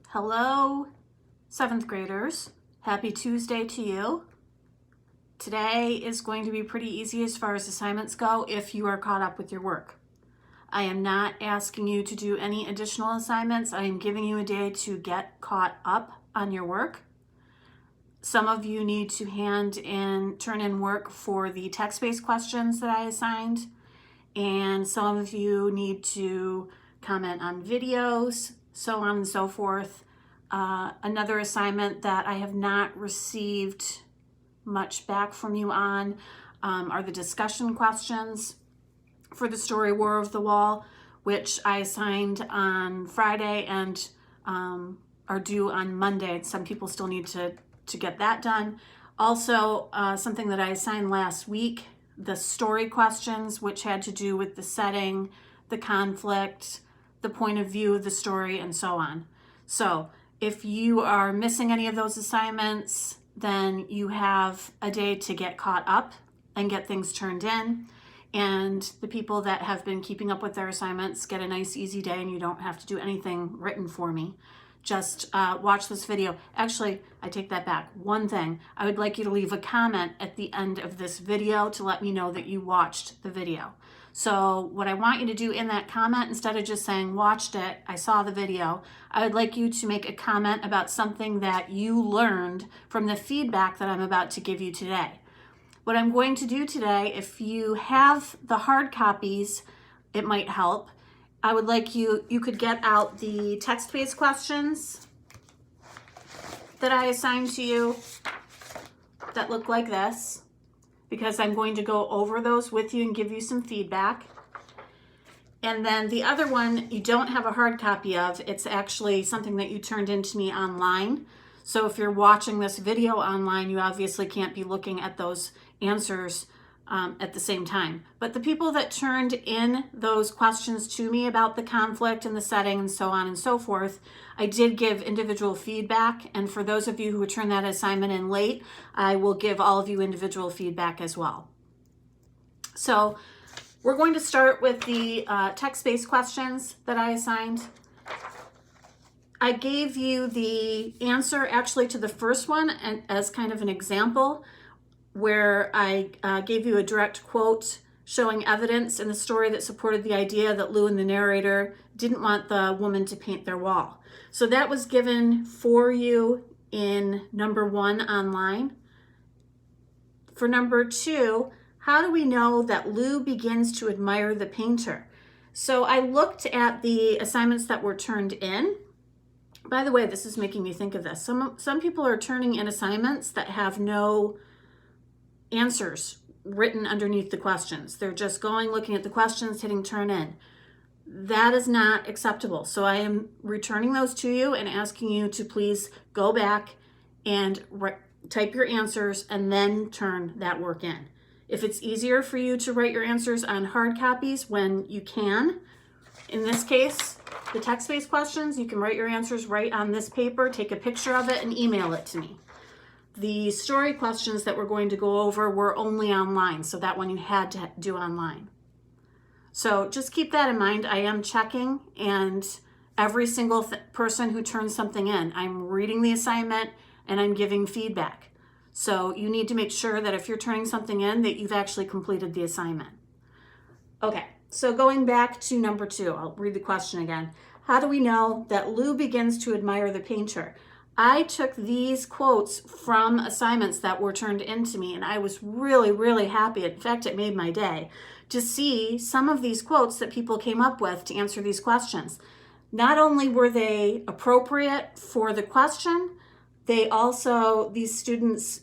Hello, 7th graders. Happy Tuesday to you. Today is going to be pretty easy as far as assignments go if you are caught up with your work. I am not asking you to do any additional assignments. I am giving you a day to get caught up on your work. Some of you need to turn in work for the text-based questions that I assigned, and some of you need to comment on videos, so on and so forth. Another assignment that I have not received much back from you on are the discussion questions for the story War of the Wall, which I assigned on Friday and are due on Monday. Some people still need to get that done. Also, something that I assigned last week, the story questions, which had to do with the setting, the conflict, the point of view of the story, and so on. So if you are missing any of those assignments, then you have a day to get caught up and get things turned in. And the people that have been keeping up with their assignments get a nice easy day, and you don't have to do anything written for me. Just watch this video. Actually, I take that back. One thing, I would like you to leave a comment at the end of this video to let me know that you watched the video. So what I want you to do in that comment, instead of just saying watched it, I saw the video, I would like you to make a comment about something that you learned from the feedback that I'm about to give you today. What I'm going to do today, if you have the hard copies, it might help. I would like you could get out the text-based questions that I assigned to you that look like this, because I'm going to go over those with you and give you some feedback. And then the other one you don't have a hard copy of. It's actually something that you turned in to me online. So if you're watching this video online, you obviously can't be looking at those answers at the same time. But the people that turned in those questions to me about the conflict and the setting and so on and so forth, I did give individual feedback. And for those of you who turned that assignment in late, I will give all of you individual feedback as well. So we're going to start with the text-based questions that I assigned. I gave you the answer actually to the first one and as kind of an example, where I gave you a direct quote showing evidence in the story that supported the idea that Lou and the narrator didn't want the woman to paint their wall. So that was given for you in number 1 online. For number 2, how do we know that Lou begins to admire the painter? So I looked at the assignments that were turned in. By the way, this is making me think of this. Some people are turning in assignments that have no answers written underneath the questions. They're just looking at the questions, hitting turn in. That is not acceptable. So I am returning those to you and asking you to please go back and type your answers and then turn that work in. If it's easier for you to write your answers on hard copies when you can, in this case, the text-based questions, you can write your answers right on this paper, take a picture of it and email it to me. The story questions that we're going to go over were only online, so that one you had to do online. So just keep that in mind. I am checking, and every single person who turns something in, I'm reading the assignment and I'm giving feedback. So you need to make sure that if you're turning something in, that you've actually completed the assignment. Okay, so going back to number 2, I'll read the question again. How do we know that Lou begins to admire the painter? I took these quotes from assignments that were turned into me, and I was really, really happy. In fact, it made my day to see some of these quotes that people came up with to answer these questions. Not only were they appropriate for the question, these students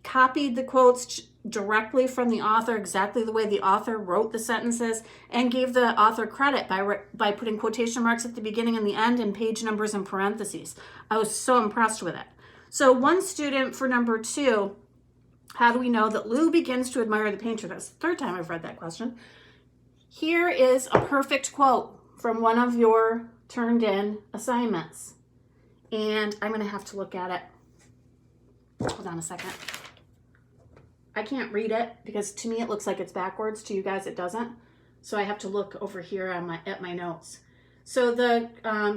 copied the quotes directly from the author, exactly the way the author wrote the sentences, and gave the author credit by putting quotation marks at the beginning and the end and page numbers in parentheses. I was so impressed with it. So one student for number 2, how do we know that Lou begins to admire the painter? That's the 3rd time I've read that question. Here is a perfect quote from one of your turned in assignments. And I'm going to have to look at it. Hold on a second. I can't read it because to me it looks like it's backwards. To you guys it doesn't. So I have to look over here at my notes. So the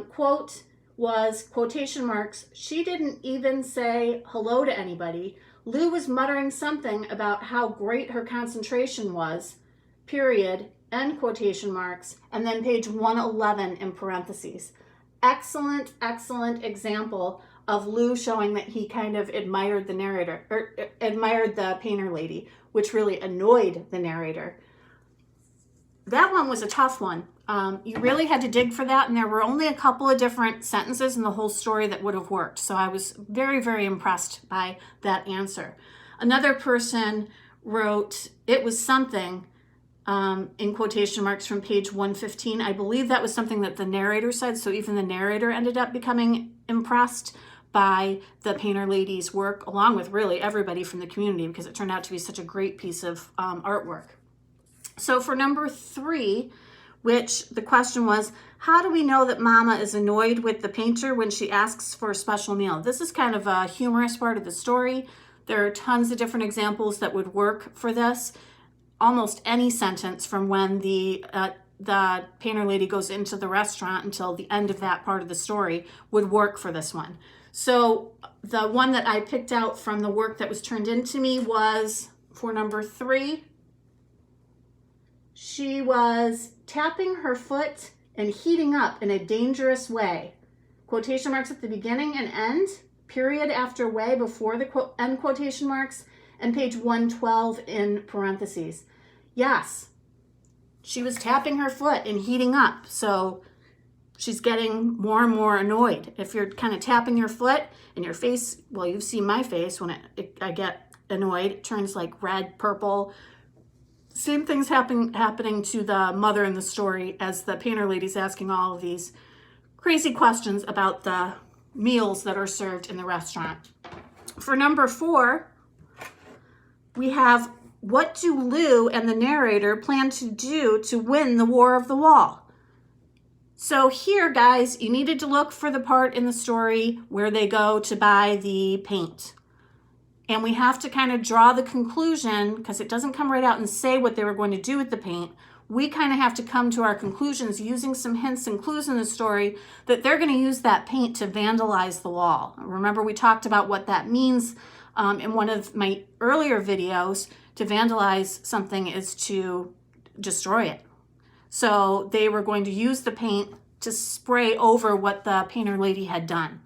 quote was quotation marks. She didn't even say hello to anybody. Lou was muttering something about how great her concentration was, period, end quotation marks, and then page 111 in parentheses. Excellent, excellent example of Lou showing that he kind of admired the narrator, or admired the painter lady, which really annoyed the narrator. That one was a tough one. You really had to dig for that, and there were only a couple of different sentences in the whole story that would have worked. So I was very, very impressed by that answer. Another person wrote, it was something, in quotation marks from page 115. I believe that was something that the narrator said, so even the narrator ended up becoming impressed by the painter lady's work, along with really everybody from the community, because it turned out to be such a great piece of artwork. So for number 3, which the question was, how do we know that Mama is annoyed with the painter when she asks for a special meal? This is kind of a humorous part of the story. There are tons of different examples that would work for this. Almost any sentence from when the painter lady goes into the restaurant until the end of that part of the story would work for this one. So the one that I picked out from the work that was turned into me was for number 3. She was tapping her foot and heating up in a dangerous way. Quotation marks at the beginning and end, period after way before the end quotation marks, and page 112 in parentheses. Yes, she was tapping her foot and heating up. So she's getting more and more annoyed. If you're kind of tapping your foot and your face, well, you've seen my face when I get annoyed, it turns like red, purple. Same thing's happening to the mother in the story as the painter lady's asking all of these crazy questions about the meals that are served in the restaurant. For number 4, we have, what do Lou and the narrator plan to do to win the War of the Wall? So here, guys, you needed to look for the part in the story where they go to buy the paint. And we have to kind of draw the conclusion, because it doesn't come right out and say what they were going to do with the paint. We kind of have to come to our conclusions using some hints and clues in the story that they're going to use that paint to vandalize the wall. Remember, we talked about what that means in one of my earlier videos. To vandalize something is to destroy it. So they were going to use the paint to spray over what the painter lady had done.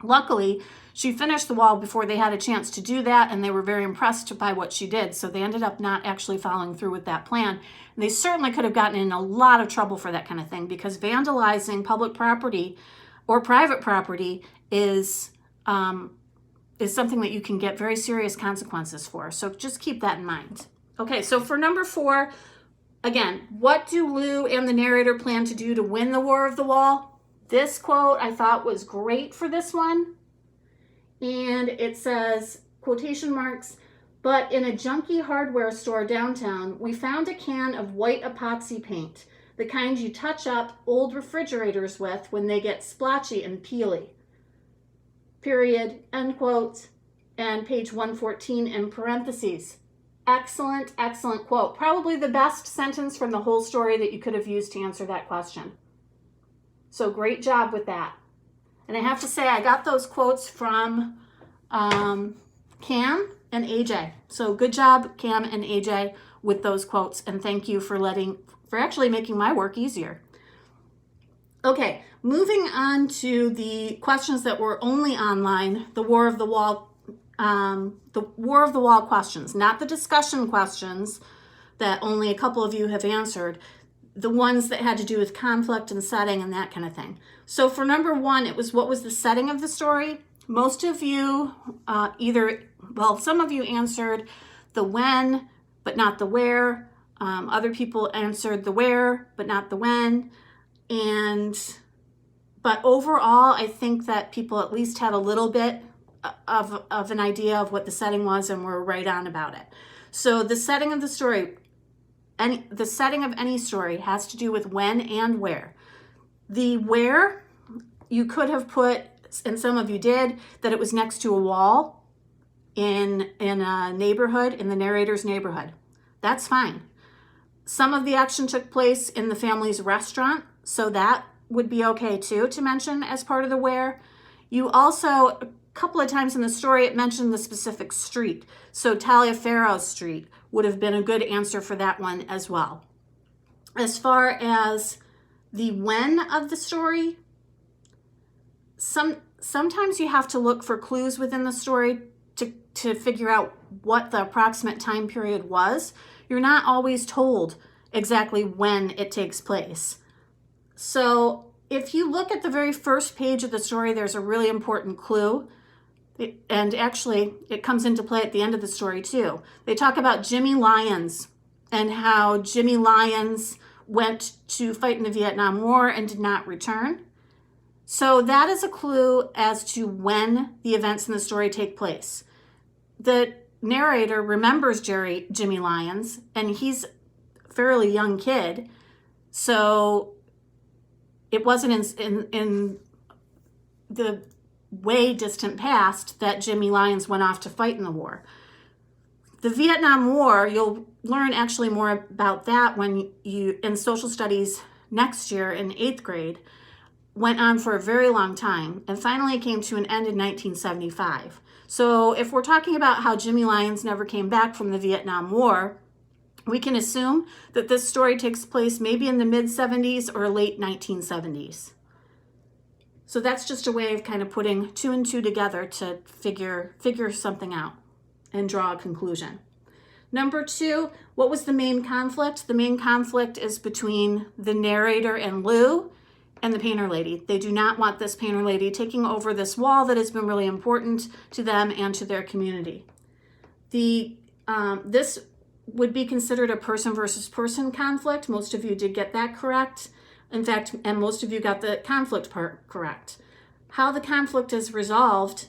Luckily, she finished the wall before they had a chance to do that, and they were very impressed by what she did. So they ended up not actually following through with that plan. And they certainly could have gotten in a lot of trouble for that kind of thing, because vandalizing public property or private property is something that you can get very serious consequences for. So just keep that in mind. Okay, so for number 4, again, what do Lou and the narrator plan to do to win the War of the Wall? This quote I thought was great for this one. And it says, quotation marks, but in a junky hardware store downtown, we found a can of white epoxy paint, the kind you touch up old refrigerators with when they get splotchy and peely. Period, end quote, and page 114 in parentheses. Excellent, excellent quote. Probably the best sentence from the whole story that you could have used to answer that question. So great job with that. And I have to say, I got those quotes from Cam and AJ. So good job, Cam and AJ, with those quotes. And thank you for actually making my work easier. Okay, moving on to the questions that were only online, the War of the Wall questions, not the discussion questions that only a couple of you have answered, the ones that had to do with conflict and setting and that kind of thing. So for number 1, it was, what was the setting of the story? Most of you some of you answered the when, but not the where. Other people answered the where, but not the when. But overall, I think that people at least had a little bit of an idea of what the setting was and were right on about it. So the setting of the story, the setting of any story has to do with when and where. The where, you could have put, and some of you did, that it was next to a wall in a neighborhood, in the narrator's neighborhood. That's fine. Some of the action took place in the family's restaurant, so that would be okay too to mention as part of the where. You also, a couple of times in the story, it mentioned the specific street. So Taliaferro Street would have been a good answer for that one as well. As far as the when of the story, sometimes you have to look for clues within the story to figure out what the approximate time period was. You're not always told exactly when it takes place. So if you look at the very first page of the story, there's a really important clue. And actually, it comes into play at the end of the story too. They talk about Jimmy Lyons and how Jimmy Lyons went to fight in the Vietnam War and did not return. So that is a clue as to when the events in the story take place. The narrator remembers Jimmy Lyons, and he's a fairly young kid, so it wasn't in the way distant past that Jimmy Lyons went off to fight in the war. The Vietnam War, you'll learn actually more about that when you, in social studies next year in 8th grade, went on for a very long time and finally came to an end in 1975. So if we're talking about how Jimmy Lyons never came back from the Vietnam War, we can assume that this story takes place maybe in the mid-70s or late 1970s. So that's just a way of kind of putting 2 and 2 together to figure something out and draw a conclusion. Number 2, what was the main conflict? The main conflict is between the narrator and Lou and the painter lady. They do not want this painter lady taking over this wall that has been really important to them and to their community. This would be considered a person versus person conflict. Most of you did get that correct. In fact, and most of you got the conflict part correct. How the conflict is resolved,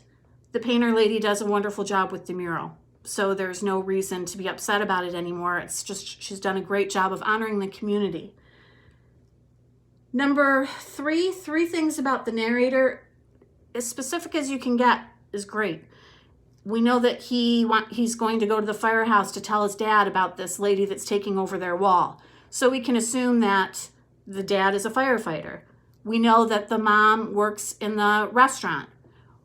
the painter lady does a wonderful job with the mural. So there's no reason to be upset about it anymore. It's just she's done a great job of honoring the community. Number 3 things about the narrator, as specific as you can get, is great. We know that he's going to go to the firehouse to tell his dad about this lady that's taking over their wall. So we can assume that the dad is a firefighter. We know that the mom works in the restaurant.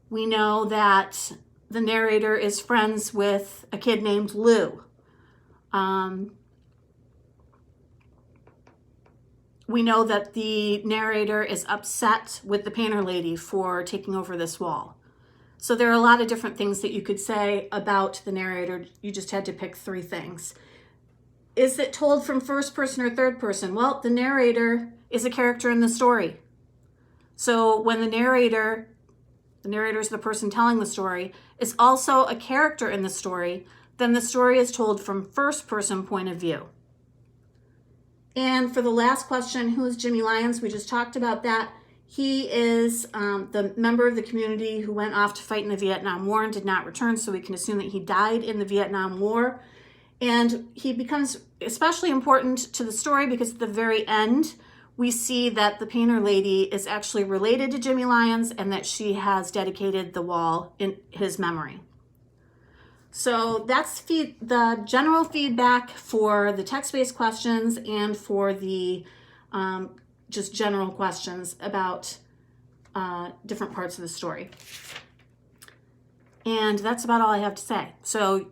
We know that the narrator is friends with a kid named Lou. We know that the narrator is upset with the painter lady for taking over this wall. So there are a lot of different things that you could say about the narrator. You just had to pick 3 things. Is it told from first person or third person? Well, the narrator is a character in the story. So when the narrator is the person telling the story, is also a character in the story, then the story is told from first person point of view. And for the last question, who is Jimmy Lyons? We just talked about that. He is the member of the community who went off to fight in the Vietnam War and did not return, so we can assume that he died in the Vietnam War. And he becomes especially important to the story because at the very end, we see that the painter lady is actually related to Jimmy Lyons and that she has dedicated the wall in his memory. So that's the general feedback for the text-based questions and for the just general questions about different parts of the story. And that's about all I have to say. So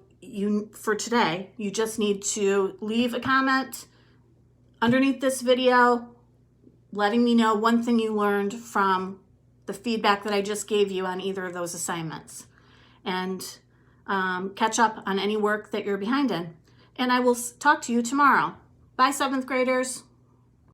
for today, you just need to leave a comment underneath this video letting me know one thing you learned from the feedback that I just gave you on either of those assignments. And catch up on any work that you're behind in. And I will talk to you tomorrow. Bye, 7th graders.